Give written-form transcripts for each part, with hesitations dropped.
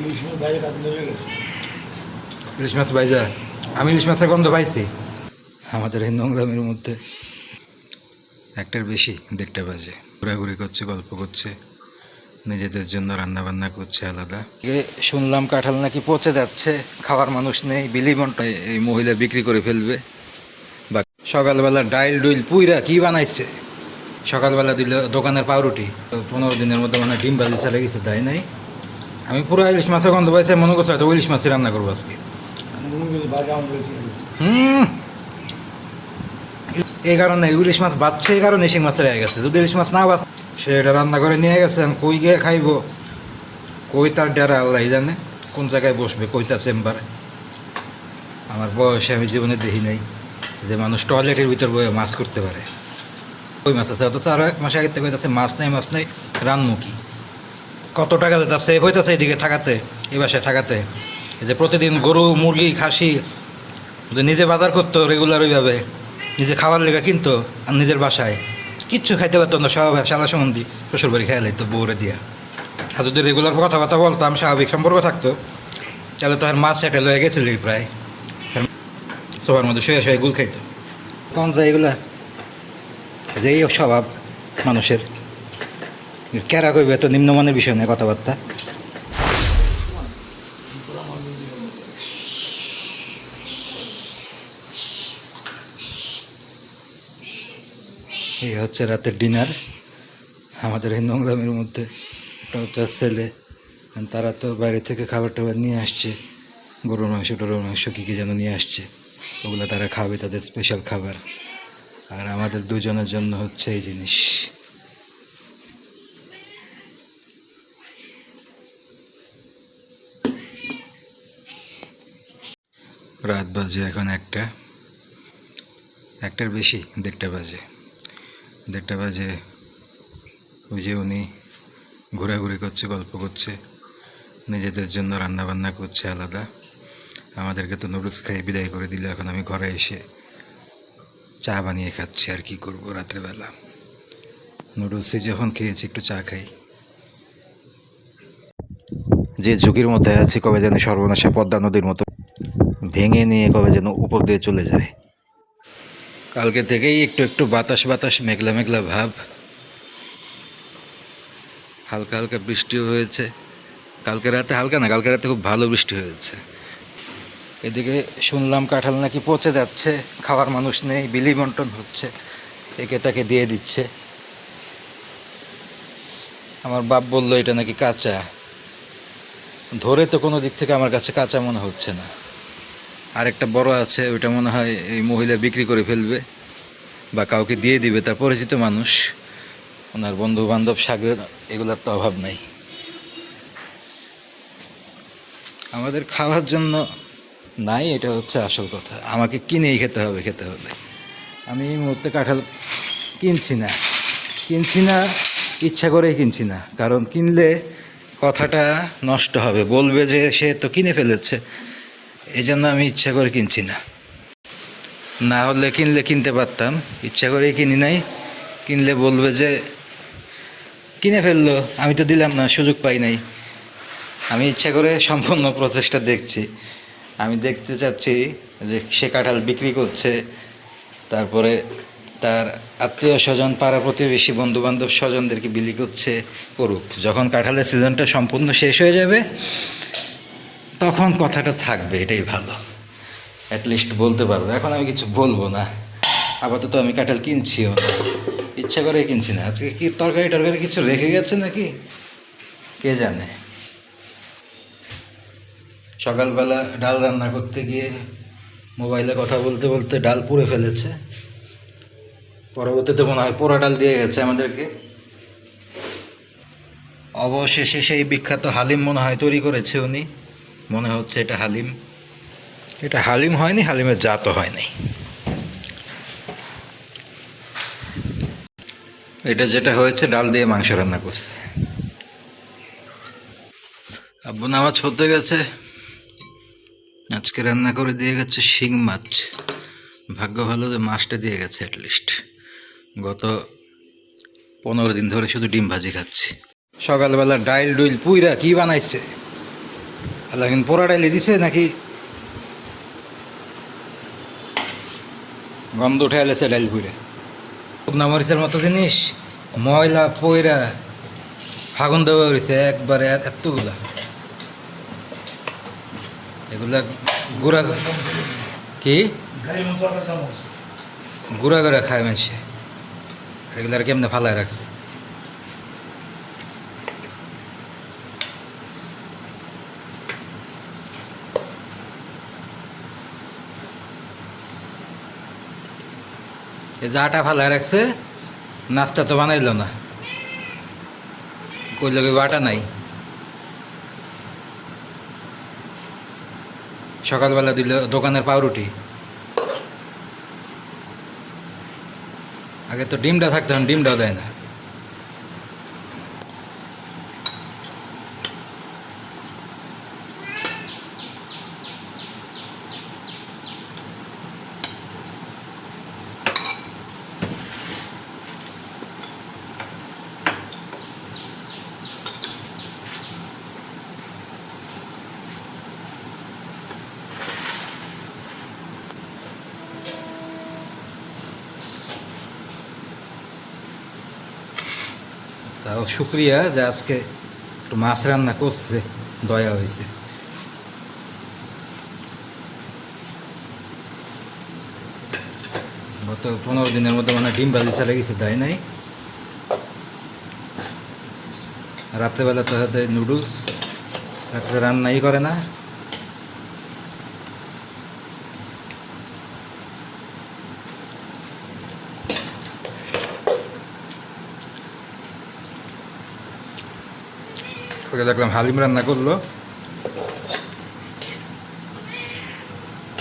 ইলিশ মাছ ভাইজা আমি ইলিশ মাছের গন্ধ পাইছি আমাদের এই নোংরামের মধ্যে। একটার বেশি 1:30 বাজে, ঘোরাঘুরি করছে, গল্প করছে, নিজেদের জন্য রান্না বান্না করছে আলাদা। শুনলাম কাঁঠাল নাকি পচে যাচ্ছে, খাওয়ার মানুষ নেই, বিলিমনটা এই মহিলা বিক্রি করে ফেলবে। বা সকালবেলা ডাইল ডুইল পুইরা কি বানাইছে, সকালবেলা দিল দোকানের পাউরুটি। 15 দিনের মধ্যে মানে ডিম ভাজি চালে গেছে, তাই নাই। আমি পুরো ইলিশ মাছের গন্ধ পাইছে, মনে করছে হয়তো ইলিশ মাছই রান্না করবো আজকে। এই কারণে ইলিশ মাছ বাঁচছে, এই কারণে ইলিশ মাছ রয়ে গেছে। যদি ইলিশ মাছ না বাঁচ, সে এটা রান্না করে নিয়ে গেছেন, কই গিয়ে খাইব, কই তার ডেরা আল্লাহ জানে কোন জায়গায় বসবে, কই তার চেম্বার। আমার বয়সে আমি জীবনে দেখি নাই যে মানুষ টয়লেটের ভিতর বয়ে মাছ করতে পারে। ওই মাছ আছে, অথচ আরও 1 মাস আগের থেকে হইতেছে মাছ নেই রানমুখী। কত টাকা যেটা সেভ হইতেছে এইদিকে থাকাতে, এই বাসায় থাকাতে। এই যে প্রতিদিন গরু মুরগি খাসি নিজে বাজার করতো রেগুলার, ওইভাবে নিজে খাওয়ার লেগে কিনতো, আর নিজের বাসায় কিচ্ছু খাইতে পারতো না। সব সালা সম্বন্ধী শ্বশুর বাড়ি খাইয়া লাইতো বউরে দিয়া। আর যদি রেগুলার কথাবার্তা বলতাম, স্বাভাবিক সম্পর্ক থাকতো, তাহলে তো আর মাছ সেটেল হয়ে গেছিল প্রায়। সবার মধ্যে শুয়ে গুল খাইতো। কোন যায় এগুলা, যে এই স্বভাব মানুষের, কেরা কইবে এত নিম্নমানের বিষয় নিয়ে কথাবার্তা। এই হচ্ছে রাতের ডিনার আমাদের এই নোংরামের মধ্যে। একটা হচ্ছে ছেলে, তারা তো বাইরে থেকে খাবার টাবার নিয়ে আসছে, গরুর মাংস টরুর মাংস কী কী যেন নিয়ে আসছে, ওগুলো তারা খাবে, তাদের স্পেশাল খাবার। আর আমাদের দুজনের জন্য হচ্ছে এই জিনিস। রাত বাজে এখন একটার বেশি, 1:30 বাজে। 1:30 বাজে ওই যে উনি ঘোরাঘুরি করছে, গল্প করছে, নিজেদের জন্য রান্না বান্না করছে আলাদা। আমাদেরকে তো নুডলস খাইয়ে বিদায় করে দিল। এখন আমি ঘরে এসে চা বানিয়ে খাচ্ছি। আর কি করবো, রাত্রেবেলা নুডলসে যখন খেয়েছি একটু চা খাই। যে ঝুঁকির মধ্যে আছি, কবে যেন সর্বনাশা পদ্মা নদীর মতো ভেঙে নিয়ে কবে যেন উপর দিয়ে চলে যায়। কালকে থেকেই একটু বাতাস মেঘলা মেঘলা ভাব, হালকা হালকা বৃষ্টিও হয়েছে। কালকে রাতে খুব ভালো বৃষ্টি হয়েছে। এদিকে শুনলাম কাঁঠাল নাকি পচে যাচ্ছে, খাওয়ার মানুষ নেই, বিলি বন্টন হচ্ছে, একে তাকে দিয়ে দিচ্ছে। আমার বাপ বলল এটা নাকি কাঁচা, ধরে তো কোনো দিক থেকে আমার কাছে কাঁচা মনে হচ্ছে না। আরেকটা বড় আছে, ওইটা মনে হয় এই মহিলা বিক্রি করে ফেলবে বা কাউকে দিয়ে দিবে, তার পরিচিত মানুষ, ওনার বন্ধু বান্ধব সাগর, এগুলোর তো অভাব নাই। আমাদের খাওয়ার জন্য নাই, এটা হচ্ছে আসল কথা। আমাকে কিনেই খেতে হলে আমি এই মুহূর্তে কাঁঠাল কিনছি না, ইচ্ছা করেই কিনছি না। কারণ কিনলে কথাটা নষ্ট হবে, বলবে যে সে তো কিনে ফেলেছে, এই জন্য আমি ইচ্ছা করে কিনছি না। না হলে কিনতে পারতাম, ইচ্ছা করেই কিনি নাই। কিনলে বলবে যে কিনে ফেললো, আমি তো দিলাম না, সুযোগ পাই নাই। আমি ইচ্ছা করে সম্পূর্ণ প্রচেষ্টা দেখছি। আমি দেখতে চাচ্ছি যে সে কাঁঠাল বিক্রি করছে, তারপরে তার আত্মীয় স্বজন, পাড়া প্রতিবেশী, বন্ধুবান্ধব, স্বজনদেরকে বিলি করুক। যখন কাঁঠালের সিজনটা সম্পূর্ণ শেষ হয়ে যাবে, তখন কথাটা থাকবে, এটাই ভালো। অ্যাটলিস্ট বলতে পারবো। এখন আমি কিছু বলবো না, আপাতত আমি কাঁঠাল কিনছিও না, ইচ্ছা করে কিনছি না। আজকে কি তরকারি কিছু রেখে গেছে নাকি কে জানে। সকালবেলা ডাল রান্না করতে গিয়ে মোবাইলে কথা বলতে বলতে ডাল পুড়ে ফেলেছে। পরবর্তীতে মনে হয় পোড়া ডাল দিয়ে গেছে আমাদেরকে। অবশেষে সেই বিখ্যাত হালিম মনে হয় তৈরি করেছে উনি, মনে হচ্ছে এটা হালিম। এটা হালিম হয়নি, হালিমের জাতও হয়নি। এটা যেটা হয়েছে, ডাল দিয়ে মাংস রান্না করছে। আব্বু নামাজ পড়তে গেছে, আজকে রান্না করে দিয়ে গেছে শিং মাছ। ভাগ্য ভালো যে মাছটা দিয়ে গেছে। অ্যাটলিস্ট গত 15 দিন ধরে শুধু ডিম ভাজি খাচ্ছি। সকালবেলা ডাইল ডুইল পুইরা কি বানাইছে, লাকিন পোড়া ডাইলে দিছে নাকি গন্ধ উঠে এলেছে ডাইল পুড়ে। শুকনা মরিচের মতো জিনিস ময়লা পয়রা ফাগুন দেওয়া হয়েছে একবারে এতগুলা। এগুলা গুড়া কি গুড়া গুড়া খায় মানুষে, এগুলার কেমনে ফালায় রাখছে। এই যে আটা ফালায় রাখছে, নাস্তা তো বানাইল না, কইল কি আটা নাই। সকালবেলা দিল দোকানের পাউরুটি, আগে তো ডিমটা থাকতো, ডিমটাও দেয় না। তাও শুক্রিয়া যে আজকে একটু মাছ রান্না করছে, দয়া হয়েছে। গত 15 দিনের মধ্যে মানে ডিম ভাজি চালে গেছে, দেয় নাই। রাত্রেবেলা তো হাতে নুডলস, রাত্রে রান্নাই করে না। ওকে দেখলাম হালিম রান্না করলো,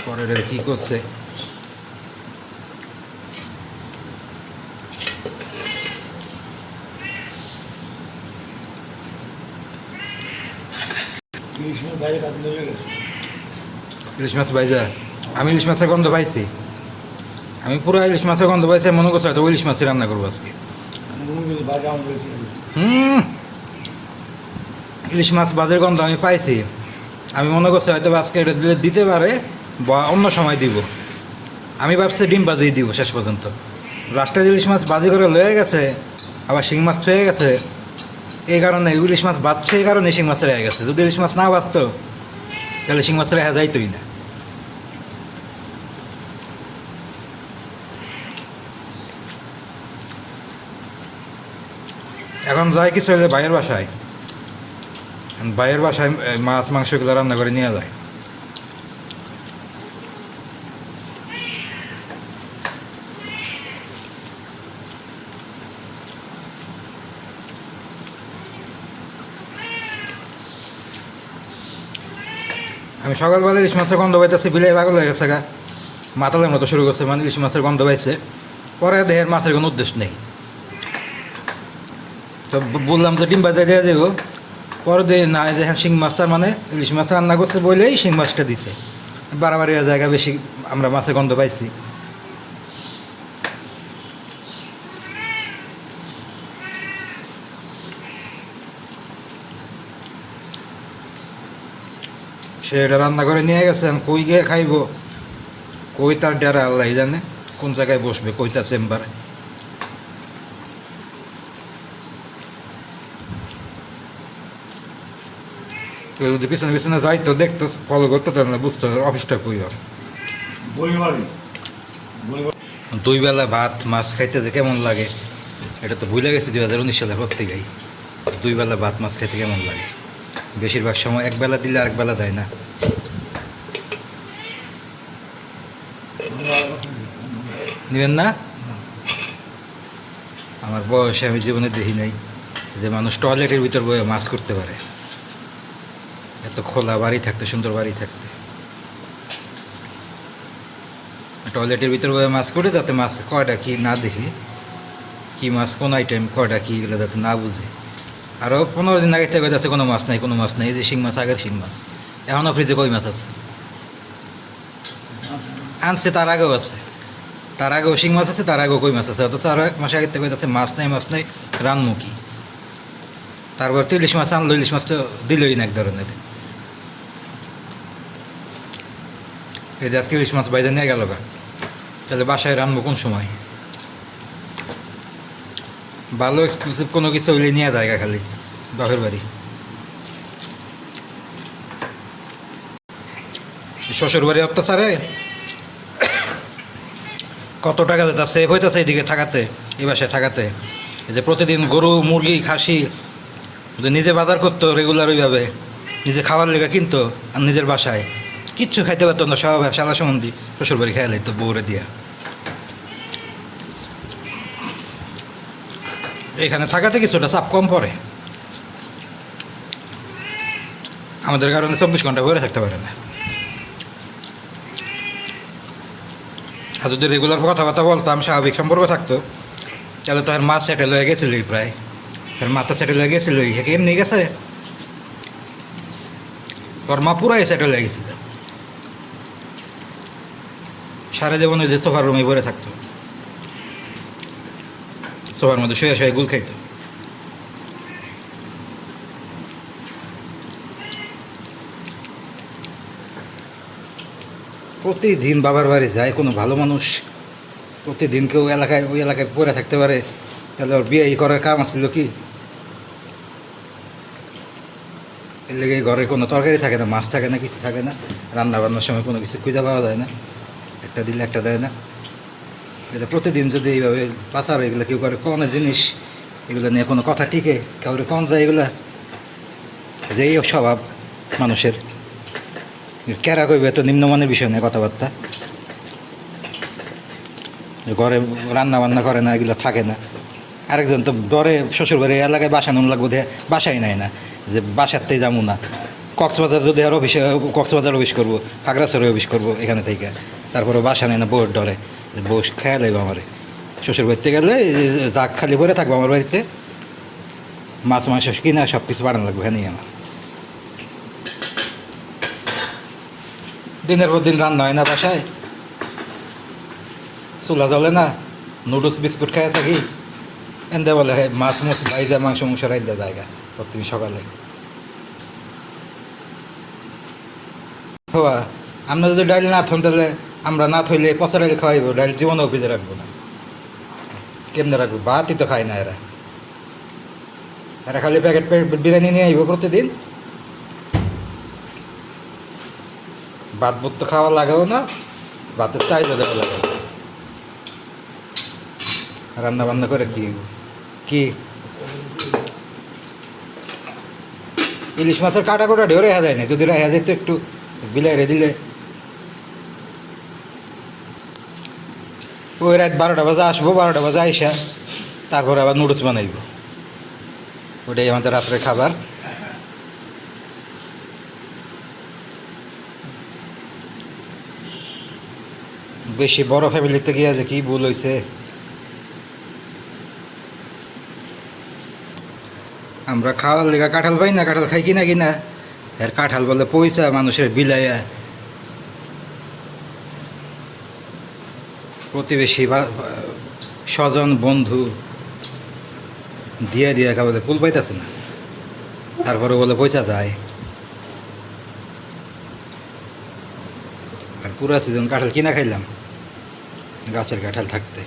পরে কি করছে। ইলিশ মাছ ভাইজা, আমি ইলিশ মাছের গন্ধ পাইছি, আমি পুরো ইলিশ মাছের গন্ধ পাইছি। মনে করছি হয়তো ইলিশ মাছই রান্না করবো আজকে। ইলিশ মাছ বাজের গন্ধ আমি পাইছি, আমি মনে করছি হয়তো আজকে এটা দিলে দিতে পারে বা অন্য সময় দিব। আমি ভাবছি ডিম বাজিয়ে দিব শেষ পর্যন্ত। লাস্টে ইলিশ মাছ বাজি করে লয়ে গেছে, আবার শিং মাছ থয়ে গেছে। এই কারণে ইলিশ মাছ বাজছে, এই কারণে শিং মাছ রেখে গেছে। যদি ইলিশ মাছ না বাজতো তাহলে শিং মাছ রেখা যাইতই না। এখন যায় কিছু হলে ভাইয়ের বাসায়, ভাইয়ের বাসায় মাছ মাংস এগুলো রান্না করে নিয়ে যায়। আমি সকালবেলা ইলিশ মাছের গন্ধ পাইতেছি, বিলাই পাগল হয়ে গেছে গা, মাতালের মতো শুরু করছে, মানে ইলিশ মাছের গন্ধ পাইছে। পরে দেহের মাছের কোনো উদ্দেশ্য নেই, তো বললাম যে ডিম বাজায় দিয়ে দেবো। পরে দিয়ে না, যে হ্যাঁ শিং মাছটার মানে ইলিশ মাছ রান্না করছে বলেই শিং মাছটা দিছে। বাড়াবাড়ি জায়গা বেশি আমরা মাছের গন্ধ পাইছি। সে এটা রান্না করে নিয়ে গেছে, কই গিয়ে খাইব, কই তার ডেরা আল্লাহ জানে, কোন জায়গায় বসবে, কই তার চেম্বারে। কেউ যদি পিছনে পিছনে যাইতো, দেখতো, ফলো করতো, তাহলে বুঝতো অফিসটা কই আর। দুই বেলা ভাত মাছ খাইতে যে কেমন লাগে এটা তো ভুলে গেছি 2019 সালের পর থেকেই। দুই বেলা ভাত মাছ খাইতে কেমন লাগে, বেশিরভাগ সময় এক বেলা দিলে আরেক বেলা দেয় না। নেবেন না? আমার বয়সে আমি জীবনে দেখি নাই যে মানুষ টয়লেটের ভিতর বয়ে মাছ করতে পারে। এত খোলা বাড়ি থাকতে, সুন্দর বাড়ি থাকতে টয়লেটের ভিতর বয়ে মাছ করে, যাতে মাছ কয়টা কি না দেখি, কি মাছ কোন আইটেম কয়টা কি, এগুলো যাতে না বুঝি। আরও 15 দিন আগে থেকে যাচ্ছে কোনো মাছ নাই, কোনো মাছ নাই। এই যে শিং মাছ, আগের শিং মাছ, এখনও ফ্রিজে কই মাছ আছে, আনছে তার আগেও আছে, তার আগেও শিং মাছ আছে, তার আগেও কই মাছ আছে। অথচ আরও 1 মাস আগের থেকে যাচ্ছে মাছ নাই, মাছ নাই, রানমুখী। তারপর তো ইলিশ মাছ আনলো, ইলিশ মাছ তো দিলই না এক ধরনের। এই যে আজকে ইলিশ মাছ বাইরে নিয়ে গেল গা, তাহলে বাসায় রানবো কোন সময়? ভালো এক্সক্লুসিভ কোনো কিছু হইলে নিয়ে জায়গা খালি বাপের বাড়ি। শ্বশুর বাড়ি অত্যাচারে কত টাকা যেটা সেভ হইতেছে এইদিকে থাকাতে, এই বাসায় থাকাতে। এই যে প্রতিদিন গরু মুরগি খাসি যদি নিজে বাজার করতো রেগুলার ওইভাবে, নিজে খাওয়ার লেগে কিনতো, আর নিজের বাসায় কিচ্ছু খাইতে পারতো না, সব শালা সম্বন্ধী শ্বশুর বাড়ি খেয়াল হইতো বউরে দিয়া। এখানে থাকাতে কিছুটা চাপ কম পড়ে, আমাদের কারণে 24 ঘন্টা বইরে থাকতে পারে না। আর যদি রেগুলার কথাবার্তা বলতাম, স্বাভাবিক সম্পর্ক থাকতো, তাহলে তো আর মা সেটেল হয়ে গেছিলই প্রায়। আর মা তো সেটেল হয়ে গেছিলই, হেঁকে এমনি গেছে, ওর মা পুরাই সেটেল হয়ে গেছিল। সারা জীবন ওই যে সোফার রুমে বসে থাকতো, সোফার মধ্যে শুয়ে শুয়ে গুল খাইতো। প্রতিদিন বাবার বাড়ি যায় কোনো ভালো মানুষ, প্রতিদিন কেউ এলাকায় ওই এলাকায় পড়ে থাকতে পারে, তাহলে ওর বিয়ে করার কাম আসছিল কি? এর লেগে ঘরে কোনো তরকারি থাকে না, মাছ থাকে না, কিছু থাকে না, রান্না বান্নার সময় কোনো কিছু খুঁজে পাওয়া যায় না, একটা দিলে একটা দেয় না। এটা প্রতিদিন যদি এইভাবে পাচার এগুলো কেউ করে, কোনো জিনিস এগুলো নিয়ে কোনো কথা টিকে কাউরে কম যায়, এগুলা যেই স্বভাব মানুষের, কেরা কইবে এত নিম্নমানের বিষয় নিয়ে কথাবার্তা। ঘরে রান্না বান্না করে না, এগুলো থাকে না। আরেকজন তো ডরে শ্বশুরবাড়ি এলাকায় বাসা নুন লাগবো, দিয়ে বাসাই নেয় না, যে বাসাতেই যাবো না। কক্সবাজার যদি আর অফিসে, কক্সবাজার অফিস করবো, খাগড়াছড়ি অফিস করবো এখানে থেকে, তারপরে বাসা নেয় না, বউয়ের ডরে, যে বউ খেয়াল লাগবে আমারে। শ্বশুর বাড়িতে গেলে জাগ খালি পরে থাকবো আমার বাড়িতে, মাছ মাংস কিনা সব কিছু বাড়ানো লাগবে, হ্যাঁ আমার। দিনের পর দিন রান্না হয় না বাসায়, চুলা জ্বলে না, নুডলস বিস্কুট খাইয়ে থাকি, এনদে বলে মাছ মাছ ভাইজা মাংস মাংস রাইন্দা জায়গা প্রতিদিন সকালে। হওয়া আমরা যদি ডাইল না থন, তাহলে আমরা না থইলে পচা ডাইল খাওয়াইব, ডাইল জীবনেও ভিজে রাখবো না। কেমনে রাখবো? ভাতই তো খায় না এরা, এরা খালি প্যাকেট বিরিয়ানি নিয়ে আইব প্রতিদিন। ভাত বুত তো খাওয়া লাগেও না, ভাতের চাইলে দেওয়া লাগে। রান্না বান্না করে কি ইলিশ মাছের কাটা কোটা ঢেউ রেখা যায় না, যদি রেখা যেত একটু বিলাই রে দিলে। ওই রাত 12টা বাজে আসবো, 12টা বাজে আইসা তারপরে আবার নুডলস বানাইব, ওটাই আমাদের রাত্রে খাবার। বেশি বড় ফ্যামিলিতে গিয়া যে কি ভুল হয়েছে। আমরা খাওয়ার লেগা কাঁঠাল পাই না, কাঁঠাল খাই কিনা কিনা, এর কাঁঠাল বলে পয়সা মানুষের বিলাইয়া। প্রতিবেশী স্বজন বন্ধু দিয়ে দিয়ে খাওয়াতে কুল পাইতেছে না, তারপরে বলে পয়সা যায়। আর পুরা সিজন কাঁঠাল কিনা খাইলাম, গাছের কাঁঠাল থাকতে।